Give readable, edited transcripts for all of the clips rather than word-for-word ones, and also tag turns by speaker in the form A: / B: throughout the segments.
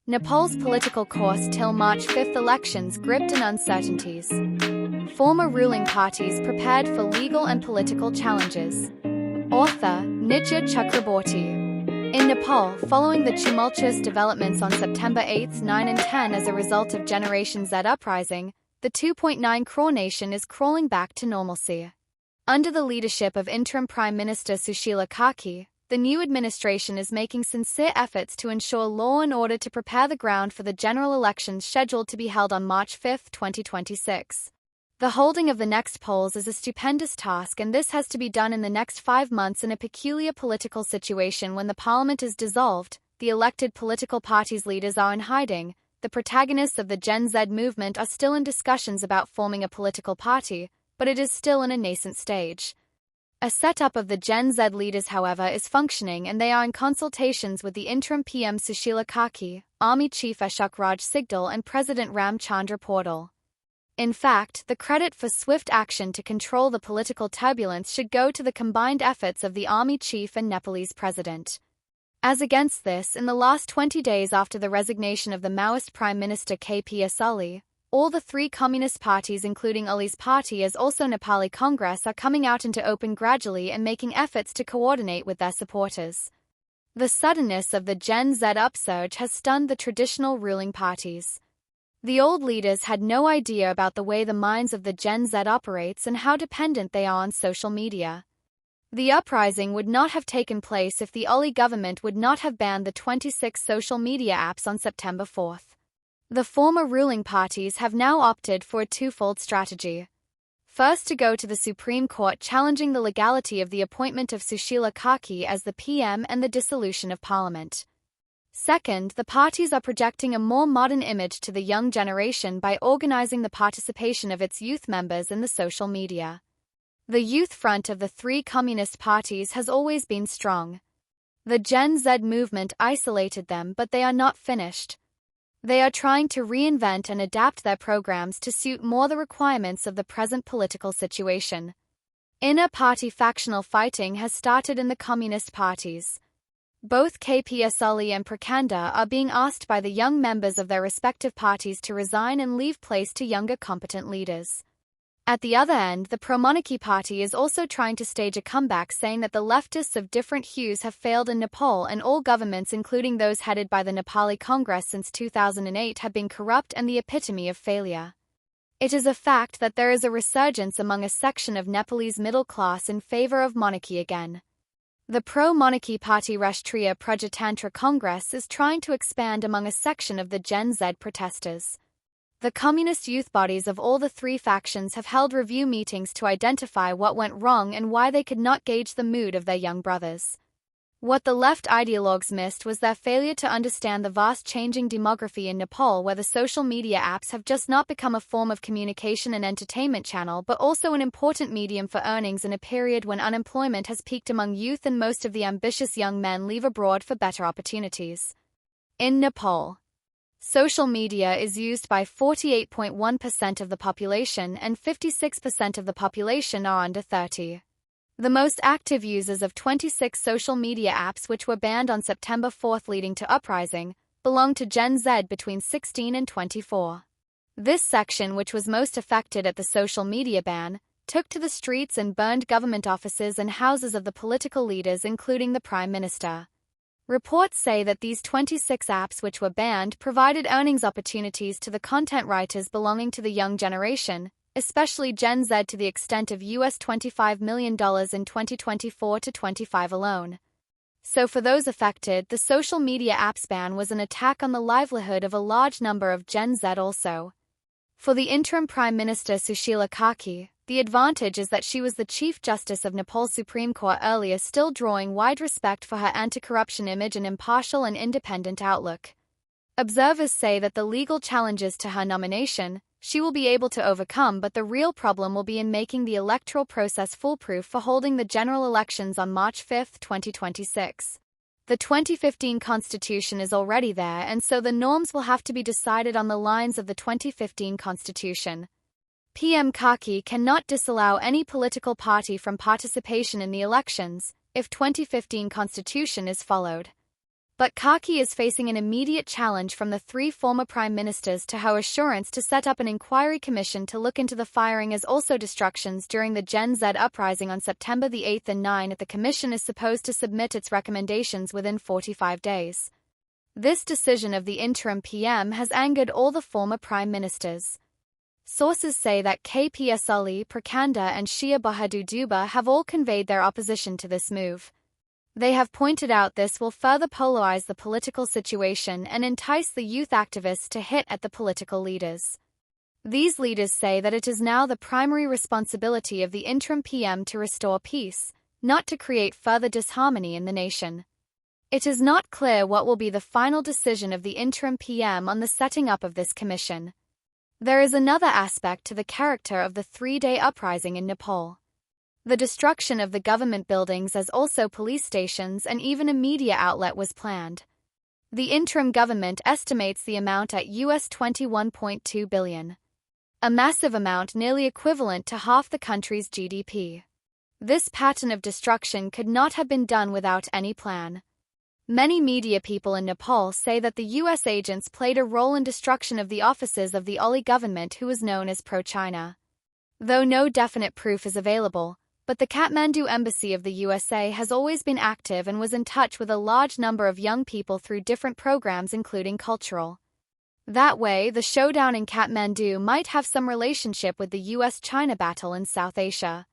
A: Nepal's political course till March 5 elections gripped in uncertainties. Former ruling parties prepared for legal and political challenges. Author, Nitya Chakraborty. In Nepal, following the tumultuous developments on September 8, 9 and 10 as a result of Generation Z uprising, the 2.9 crore nation is crawling back to normalcy. Under the leadership of Interim Prime Minister Sushila Karki, the new administration is making sincere efforts to ensure law and order to prepare the ground for the general elections scheduled to be held on March 5, 2026. The holding of the next polls is a stupendous task, and this has to be done in the next 5 months in a peculiar political situation when the parliament is dissolved, the elected political parties' leaders are in hiding, the protagonists of the Gen Z movement are still in discussions about forming a political party, but it is still in a nascent stage. A setup of the Gen Z leaders, however, is functioning, and they are in consultations with the interim PM Sushila Karki, Army Chief Ashok Raj Sigdal and President Ram Chandra Paudel. In fact, the credit for swift action to control the political turbulence should go to the combined efforts of the Army Chief and Nepalese President. As against this, in the last 20 days after the resignation of the Maoist Prime Minister KPS Ali, all the three communist parties, including Ali's party as also Nepali Congress, are coming out into open gradually and making efforts to coordinate with their supporters. The suddenness of the Gen Z upsurge has stunned the traditional ruling parties. The old leaders had no idea about the way the minds of the Gen Z operates and how dependent they are on social media. The uprising would not have taken place if the Ali government would not have banned the 26 social media apps on September 4. The former ruling parties have now opted for a twofold strategy. First, to go to the Supreme Court challenging the legality of the appointment of Sushila Karki as the PM and the dissolution of Parliament. Second, the parties are projecting a more modern image to the young generation by organizing the participation of its youth members in the social media. The youth front of the three communist parties has always been strong. The Gen Z movement isolated them, but they are not finished. They are trying to reinvent and adapt their programs to suit more the requirements of the present political situation. Inner-party factional fighting has started in the communist parties. Both KPS Ali and Prakanda are being asked by the young members of their respective parties to resign and leave place to younger competent leaders. At the other end, the pro-monarchy party is also trying to stage a comeback, saying that the leftists of different hues have failed in Nepal and all governments, including those headed by the Nepali Congress since 2008, have been corrupt and the epitome of failure. It is a fact that there is a resurgence among a section of Nepalese middle class in favor of monarchy again. The pro-monarchy party Rashtriya Prajatantra Congress is trying to expand among a section of the Gen Z protesters. The communist youth bodies of all the three factions have held review meetings to identify what went wrong and why they could not gauge the mood of their young brothers. What the left ideologues missed was their failure to understand the vast changing demography in Nepal, where the social media apps have just not become a form of communication and entertainment channel, but also an important medium for earnings in a period when unemployment has peaked among youth and most of the ambitious young men leave abroad for better opportunities. In Nepal, social media is used by 48.1% of the population, and 56% of the population are under 30. The most active users of 26 social media apps, which were banned on September 4 leading to uprising, belong to Gen Z between 16 and 24. This section, which was most affected at the social media ban, took to the streets and burned government offices and houses of the political leaders, including the Prime Minister. Reports say that these 26 apps which were banned provided earnings opportunities to the content writers belonging to the young generation, especially Gen Z, to the extent of $25 million in 2024 to 25 alone. So for those affected, the social media apps ban was an attack on the livelihood of a large number of Gen Z also. For the interim Prime Minister Sushila Karki, the advantage is that she was the Chief Justice of Nepal's Supreme Court earlier, still drawing wide respect for her anti-corruption image and impartial and independent outlook. Observers say that the legal challenges to her nomination she will be able to overcome, but the real problem will be in making the electoral process foolproof for holding the general elections on March 5, 2026. The 2015 constitution is already there, and so the norms will have to be decided on the lines of the 2015 constitution. PM Karki cannot disallow any political party from participation in the elections if 2015 constitution is followed. But Kaki is facing an immediate challenge from the three former prime ministers to her assurance to set up an inquiry commission to look into the firing as also destructions during the Gen Z uprising on September the 8th and 9th. The commission is supposed to submit its recommendations within 45 days. This decision of the interim PM has angered all the former prime ministers. Sources say that KPSLE, Prakanda and Shia Bahadur Dubba have all conveyed their opposition to this move. They have pointed out this will further polarize the political situation and entice the youth activists to hit at the political leaders. These leaders say that it is now the primary responsibility of the interim PM to restore peace, not to create further disharmony in the nation. It is not clear what will be the final decision of the interim PM on the setting up of this commission. There is another aspect to the character of the three-day uprising in Nepal. The destruction of the government buildings as also police stations and even a media outlet was planned. The interim government estimates the amount at US $21.2 billion. A massive amount nearly equivalent to half the country's GDP. This pattern of destruction could not have been done without any plan. Many media people in Nepal say that the US agents played a role in destruction of the offices of the Oli government who was known as pro-China. Though no definite proof is available, but the Kathmandu embassy of the USA has always been active and was in touch with a large number of young people through different programs including cultural. That way, the showdown in Kathmandu might have some relationship with the US-China battle in South Asia.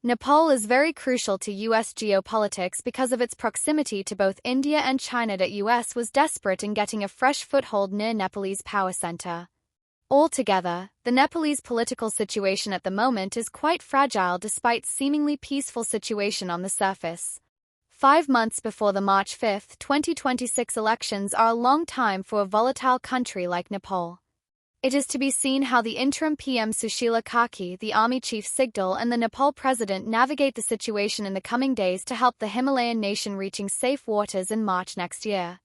A: Nepal is very crucial to US geopolitics because of its proximity to both India and China. The US was desperate in getting a fresh foothold near Nepalese power center. Altogether, the Nepalese political situation at the moment is quite fragile despite seemingly peaceful situation on the surface. 5 months before the March 5, 2026 elections are a long time for a volatile country like Nepal. It is to be seen how the interim PM Sushila Kaki, the army chief Sigdal and the Nepal president navigate the situation in the coming days to help the Himalayan nation reaching safe waters in March next year.